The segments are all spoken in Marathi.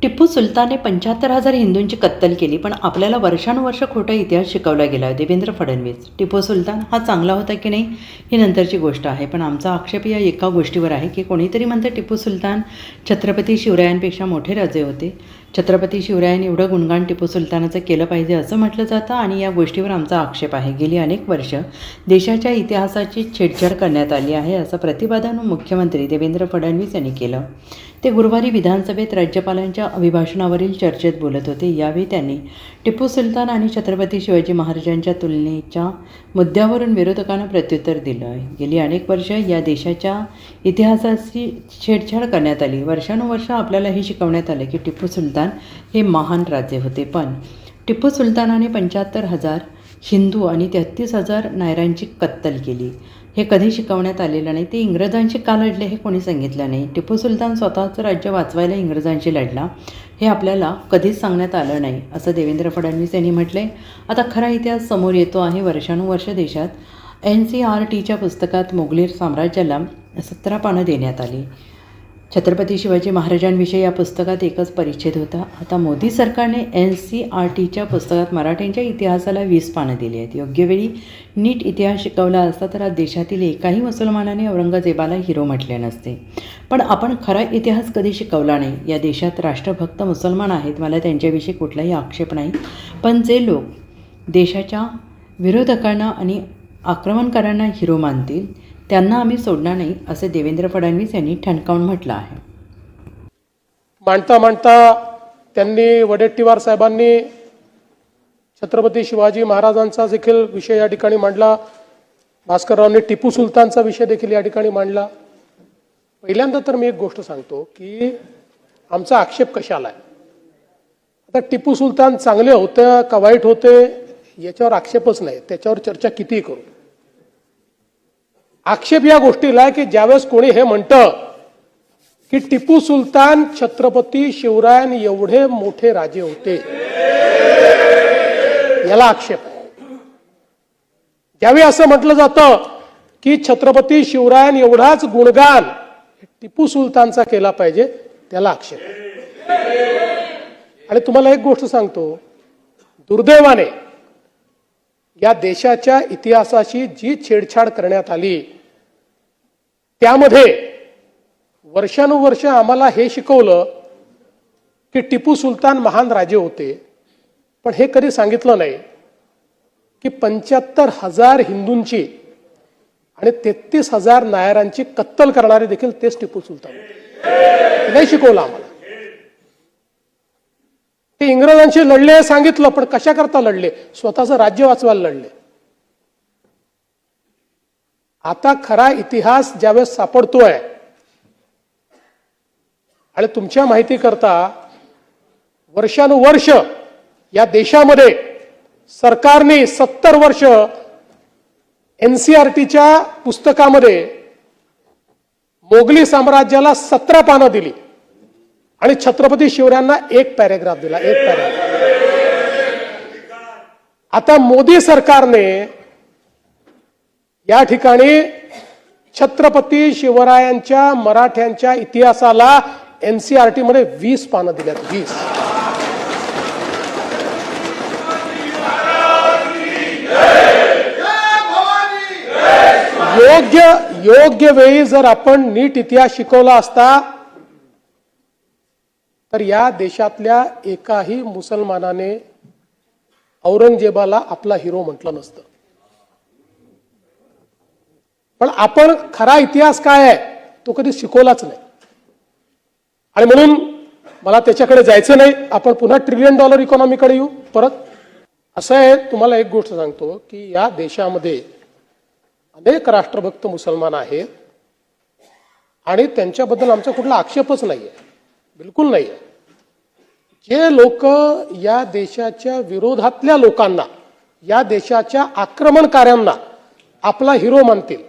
टिपू सुलतानने 75,000 हिंदूंची कत्तल केली, पण आपल्याला वर्षानुवर्ष खोटा इतिहास शिकवला गेला. देवेंद्र फडणवीस. टिपू सुलतान हा चांगला होता की नाही ही नंतरची गोष्ट आहे, पण आमचा आक्षेप या एका गोष्टीवर आहे की कोणीतरी म्हणतं टिपू सुलतान छत्रपती शिवरायांपेक्षा मोठे राजे होते. छत्रपती शिवरायांनी एवढं गुणगान टिपू सुलतानाचं केलं पाहिजे असं म्हटलं जातं आणि या गोष्टीवर आमचा आक्षेप आहे. गेली अनेक वर्ष देशाच्या इतिहासाची छेडछाड करण्यात आली आहे असं प्रतिपादन मुख्यमंत्री देवेंद्र फडणवीस यांनी केलं. ते गुरुवारी विधानसभेत राज्यपालांच्या अभिभाषणावरील चर्चेत बोलत होते. यावेळी त्यांनी टिपू सुलतान आणि छत्रपती शिवाजी महाराजांच्या तुलनेच्या मुद्द्यावरून विरोधकांना प्रत्युत्तर दिलं. गेली अनेक वर्ष या देशाच्या इतिहासाची छेडछाड करण्यात आली. वर्षानुवर्ष आपल्याला हे शिकवण्यात आलं की टिपू सुलतान हे महान राजे होते, पण टिपू सुलतानाने 75,000 हिंदू आणि 33,000 नायरांची कत्तल केली. हे कधी शिकवण्यात आलेलं नाही. ते इंग्रजांशी का लढले हे कोणी सांगितलं नाही. टिपू सुलतान स्वतःचं राज्य वाचवायला इंग्रजांशी लढला हे आपल्याला कधीच सांगण्यात आलं नाही असं देवेंद्र फडणवीस यांनी म्हटले. आता खरा इतिहास समोर येतो आहे. वर्षानुवर्ष देशात NCERTच्या पुस्तकात मोगली साम्राज्याला 17 पानं देण्यात आली. छत्रपती शिवाजी महाराजांविषयी या पुस्तकात एकच परिच्छेद होता. आता मोदी सरकारने NCERTच्या पुस्तकात मराठ्यांच्या इतिहासाला 20 पानं दिली आहेत. योग्य वेळी नीट इतिहास शिकवला असता तर आज देशातील एकाही मुसलमानाने औरंगजेबाला हिरो म्हटले नसते. पण आपण खरा इतिहास कधी शिकवला नाही. या देशात राष्ट्रभक्त मुसलमान आहेत, मला त्यांच्याविषयी कुठलाही आक्षेप नाही, पण जे लोक देशाच्या विरोधकांना आणि आक्रमणकारांना हिरो मानतील त्यांना आम्ही सोडणार नाही असे देवेंद्र फडणवीस यांनी ठणकावून म्हटलं आहे. मांडता मांडता त्यांनी वडेट्टीवार साहेबांनी छत्रपती शिवाजी महाराजांचा देखील विषय या ठिकाणी मांडला. भास्कररावांनी टिपू सुलतानचा विषय देखील या ठिकाणी मांडला. पहिल्यांदा तर मी एक गोष्ट सांगतो की आमचा आक्षेप कशाला आहे. आता टिपू सुलतान चांगले होते का वाईट होते याच्यावर आक्षेपच नाही, त्याच्यावर चर्चा कितीही करू. आक्षेप या गोष्टीला की ज्यावेळेस कोणी हे म्हणतं की टिपू सुलतान छत्रपती शिवरायां एवढे मोठे राजे होते, याला आक्षेप आहे. ज्यावेळी असं म्हटलं जातं की छत्रपती शिवरायां एवढाच गुणगान टिपू सुलतानचा केला पाहिजे, त्याला आक्षेप आहे. आणि तुम्हाला एक गोष्ट सांगतो, दुर्दैवाने या देशाच्या इतिहासाशी जी छेडछाड करण्यात आली त्यामध्ये वर्षानुवर्ष आम्हाला हे शिकवलं की टिपू सुलतान महान राजे होते, पण हे कधी सांगितलं नाही की 75,000 हिंदूंची आणि 33,000 नायरांची कत्तल करणारे देखील तेच टिपू सुलतान होते. नाही शिकवलं आम्हाला. ते इंग्रजांशी लढले सांगितलं, पण कशा करता लढले? स्वतःचं राज्य वाचवायला लढले. आता खरा इतिहास ज्यावेळेस सापडतोय आणि तुमच्या माहिती करता वर्षानुवर्ष या देशामध्ये सरकारने 70 वर्ष NCERTच्या पुस्तकामध्ये मोगली साम्राज्याला 17 पानं दिली आणि छत्रपती शिवरायांना एक पॅरेग्राफ दिला, एक पॅरेग्राफ. आता मोदी सरकारने या ठिकाणी छत्रपती शिवरायांच्या मराठ्यांच्या इतिहासाला NCERT मध्ये 20 पानं दिल्यात. 20. योग्य वेळी जर आपण नीट इतिहास शिकवला असता तर या देशातल्या एकाही मुसलमानाने औरंगजेबाला आपला हिरो म्हटलं नसतं. पण आपण खरा इतिहास काय आहे तो कधी शिकवलाच नाही आणि म्हणून मला त्याच्याकडे जायचं नाही. आपण पुन्हा $1 ट्रिलियन इकॉनॉमीकडे येऊ परत. असं आहे, तुम्हाला एक गोष्ट सांगतो की या देशामध्ये अनेक राष्ट्रभक्त मुसलमान आहेत आणि त्यांच्याबद्दल आमचा कुठला आक्षेपच नाहीये, बिलकुल नाहीये. जे लोक या देशाच्या विरोधातल्या लोकांना, या देशाच्या आक्रमणकार्यांना आपला हिरो मानतील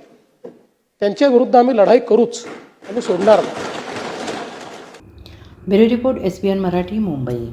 त्यांच्या विरुद्ध आम्ही लढाई करूच, आम्ही सोडणार नाही. Bureau report SBN Marathi, Mumbai.